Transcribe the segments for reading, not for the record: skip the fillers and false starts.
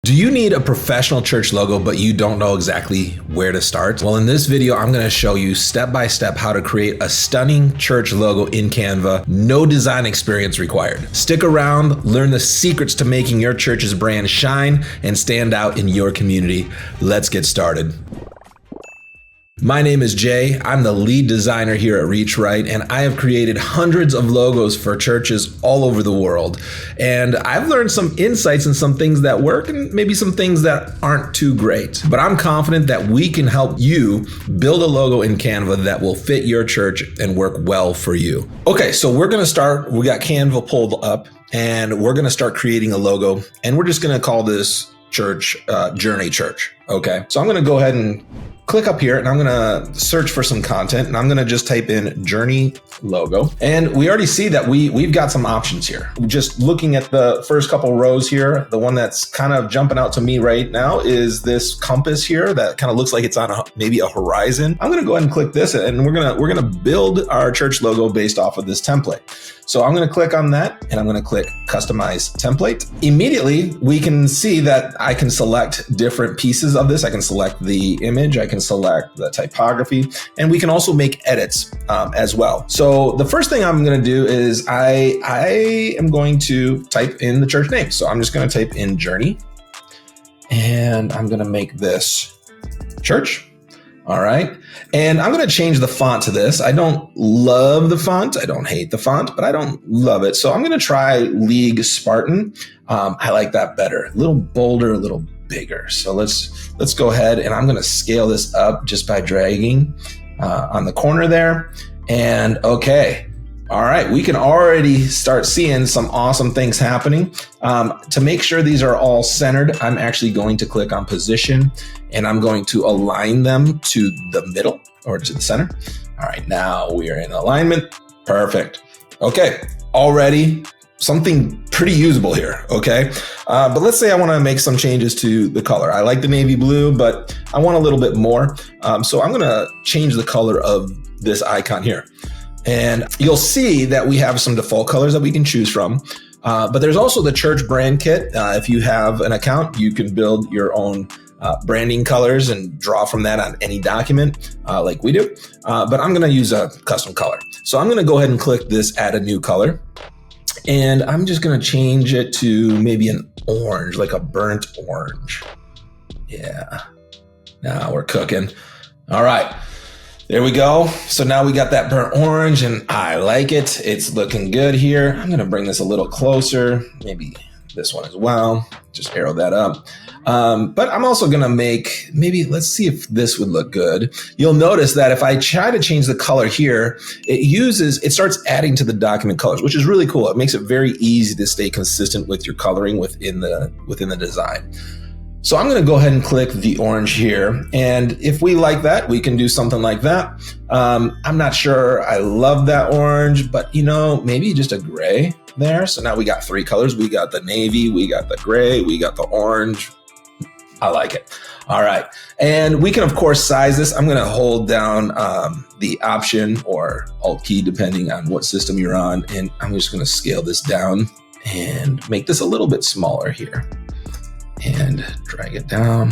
Do you need a professional church logo, but you don't know exactly where to start? Well, in this video, I'm going to show you step by step how to create a stunning church logo in Canva. No design experience required. Stick around, learn the secrets to making your church's brand shine and stand out in your community. Let's get started. My name is Jay. I'm the lead designer here at REACHRIGHT, and I have created hundreds of logos for churches all over the world. And I've learned some insights and some things that work and maybe some things that aren't too great. But I'm confident that we can help you build a logo in Canva that will fit your church and work well for you. Okay, so we're gonna start. We got Canva pulled up, and we're gonna start creating a logo, and we're just gonna call this church Journey Church. Okay, so I'm gonna go ahead and click up here and I'm gonna search for some content, and I'm gonna just type in Journey logo. And we already see that we've got some options here. Just looking at the first couple rows here, the one that's kind of jumping out to me right now is this compass here that kind of looks like it's on maybe a horizon. I'm gonna go ahead and click this, and we're gonna build our church logo based off of this template. So I'm gonna click on that, and I'm gonna click Customize Template. Immediately, we can see that I can select different pieces of this. I can select the image, I can select the typography, and we can also make edits as well. So the first thing I'm gonna do is I am going to type in the church name. So I'm just gonna type in Journey, and I'm gonna make this church. All right. And I'm going to change the font to this. I don't love the font. I don't hate the font, but I don't love it. So I'm going to try League Spartan. I like that better. A little bolder, a little bigger. So let's go ahead, and I'm going to scale this up just by dragging on the corner there. And okay. All right, we can already start seeing some awesome things happening. To make sure these are all centered, I'm actually going to click on position, and I'm going to align them to the middle or to the center. All right, now we are in alignment. Perfect. Okay, already something pretty usable here, okay? But let's say I wanna make some changes to the color. I like the navy blue, but I want a little bit more. So I'm gonna change the color of this icon here. And you'll see that we have some default colors that we can choose from. But there's also the church brand kit. If you have an account, you can build your own branding colors and draw from that on any document like we do. But I'm going to use a custom color. So I'm going to go ahead and click this add a new color. And I'm just going to change it to maybe an orange, like a burnt orange. Yeah, now we're cooking. All right. There we go. So now we got that burnt orange, and I like it. It's looking good here. I'm gonna bring this a little closer, maybe this one as well. Just arrow that up. But I'm also gonna make, let's see if this would look good. You'll notice that if I try to change the color here, it starts adding to the document colors, which is really cool. It makes it very easy to stay consistent with your coloring within the design. So I'm going to go ahead and click the orange here. And if we like that, we can do something like that. I'm not sure I love that orange, but maybe just a gray there. So now we got three colors. We got the navy, we got the gray, we got the orange. I like it. All right. And we can, of course, size this. I'm going to hold down the Option or Alt key, depending on what system you're on. And I'm just going to scale this down and make this a little bit smaller here. And drag it down,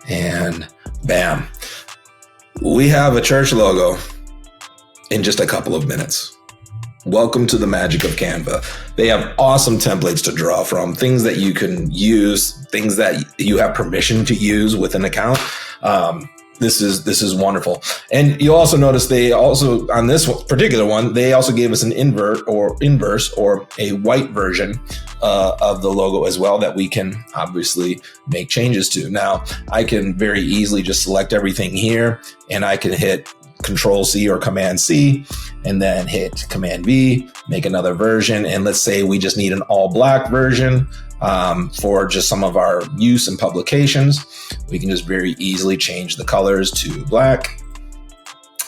and bam, we have a church logo in just a couple of minutes. Welcome to the magic of Canva. They have awesome templates to draw from, things that you can use, things that you have permission to use with an account. This is wonderful. And you'll also notice they also, on this particular one, they also gave us an inverse or a white version of the logo as well that we can obviously make changes to. Now, I can very easily just select everything here, and I can hit Control C or Command C, and then hit Command V, make another version. And let's say we just need an all black version for just some of our use and publications. We can just very easily change the colors to black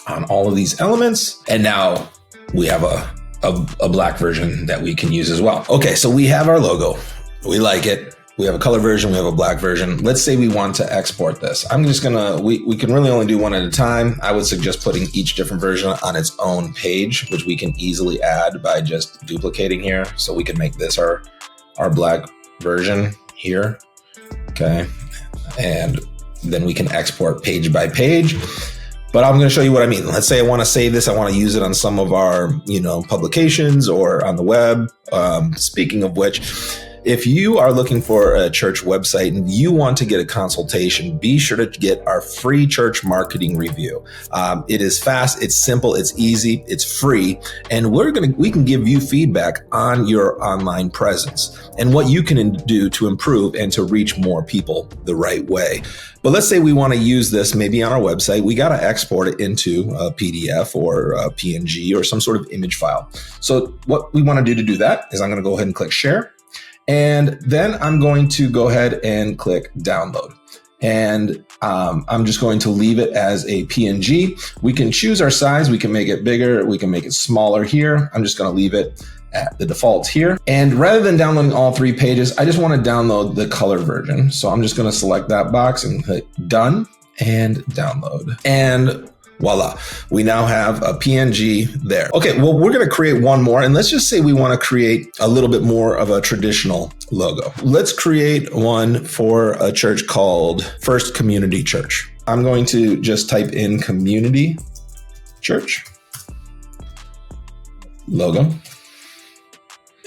on all of these elements. And now we have a black version that we can use as well. Okay, so we have our logo. We like it. We have a color version, we have a black version. Let's say we want to export this. I'm just gonna, we can really only do one at a time. I would suggest putting each different version on its own page, which we can easily add by just duplicating here. So we can make this our black version here. Okay. And then we can export page by page. But I'm going to show you what I mean. Let's say I want to save this. I want to use it on some of our, publications or on the web. Speaking of which, if you are looking for a church website and you want to get a consultation, be sure to get our free church marketing review. It is fast, it's simple, it's easy, it's free, and we can give you feedback on your online presence and what you can do to improve and to reach more people the right way. But let's say we want to use this maybe on our website. We got to export it into a PDF or a PNG or some sort of image file. So what we want to do that is I'm going to go ahead and click share. And then I'm going to go ahead and click download. And I'm just going to leave it as a PNG. We can choose our size. We can make it bigger. We can make it smaller here. I'm just going to leave it at the default here. And rather than downloading all 3 pages, I just want to download the color version. So I'm just going to select that box and click done and download. And voila, we now have a PNG there. Okay, well, we're gonna create one more, and let's just say we wanna create a little bit more of a traditional logo. Let's create one for a church called First Community Church. I'm going to just type in Community Church logo.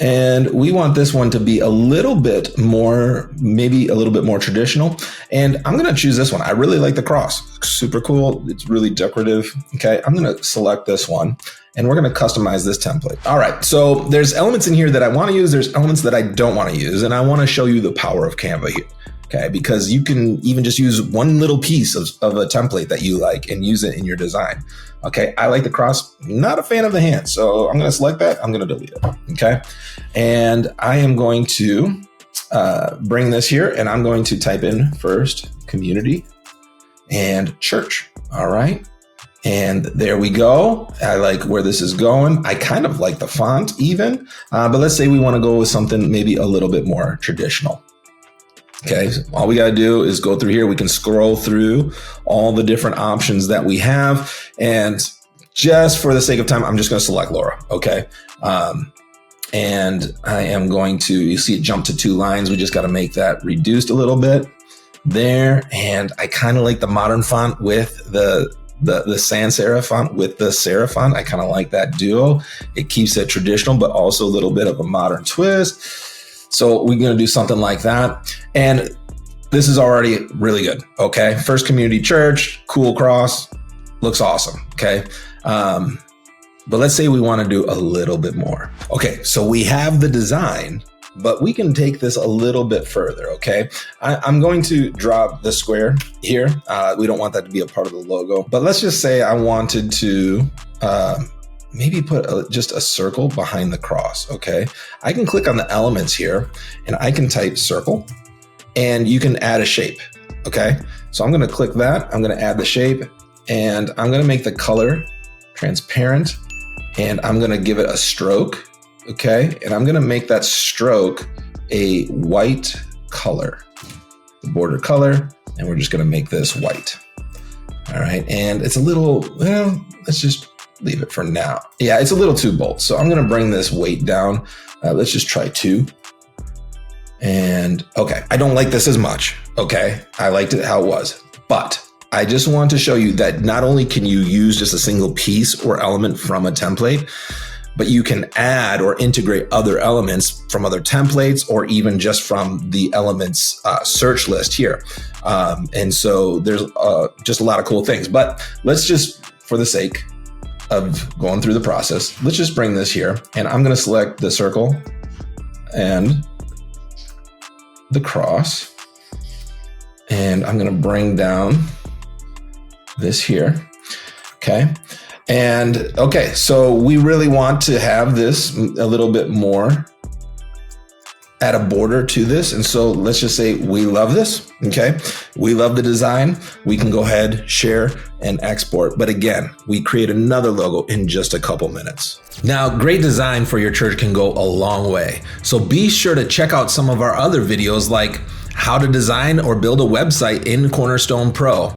And we want this one to be a little bit more, maybe a little bit more traditional. And I'm going to choose this one. I really like the cross. Super cool. It's really decorative. Okay. I'm going to select this one and we're going to customize this template. All right. So there's elements in here that I want to use. There's elements that I don't want to use. And I want to show you the power of Canva here. Okay, because you can even just use one little piece of a template that you like and use it in your design. Okay, I like the cross, not a fan of the hand. So I'm going to select that. I'm going to delete it. Okay, and I am going to bring this here and I'm going to type in First Community and Church. All right. And there we go. I like where this is going. I kind of like the font even, but let's say we want to go with something maybe a little bit more traditional. Okay, so all we got to do is go through here. We can scroll through all the different options that we have. And just for the sake of time, I'm just going to select Laura. Okay. And I am going to, you see it jump to 2 lines. We just got to make that reduced a little bit there. And I kind of like the modern font with the sans serif font with the serif font. I kind of like that duo. It keeps it traditional, but also a little bit of a modern twist. So we're going to do something like that. And this is already really good. Okay. First Community Church, cool cross, looks awesome. Okay. But let's say we want to do a little bit more. Okay. So we have the design, but we can take this a little bit further. Okay. I'm going to drop the square here. We don't want that to be a part of the logo, but let's just say I wanted to, maybe put just a circle behind the cross. Okay. I can click on the elements here and I can type circle and you can add a shape. Okay. So I'm going to click that. I'm going to add the shape and I'm going to make the color transparent and I'm going to give it a stroke. Okay. And I'm going to make that stroke a white color, the border color. And we're just going to make this white. All right. And it's a little, well, let's just leave it for now. Yeah, it's a little too bold. So I'm going to bring this weight down. Let's just try 2. And okay, I don't like this as much. Okay, I liked it how it was, but I just want to show you that not only can you use just a single piece or element from a template, but you can add or integrate other elements from other templates or even just from the elements search list here. And so there's just a lot of cool things, but let's just, for the sake of going through the process, let's just bring this here and I'm going to select the circle and the cross and I'm going to bring down this here. Okay. And okay, so we really want to have this a little bit more, add a border to this. And so let's just say we love this. Okay. We love the design. We can go ahead, share and export. But again, we create another logo in just a couple minutes. Now, great design for your church can go a long way. So be sure to check out some of our other videos like how to design or build a website in Cornerstone Pro.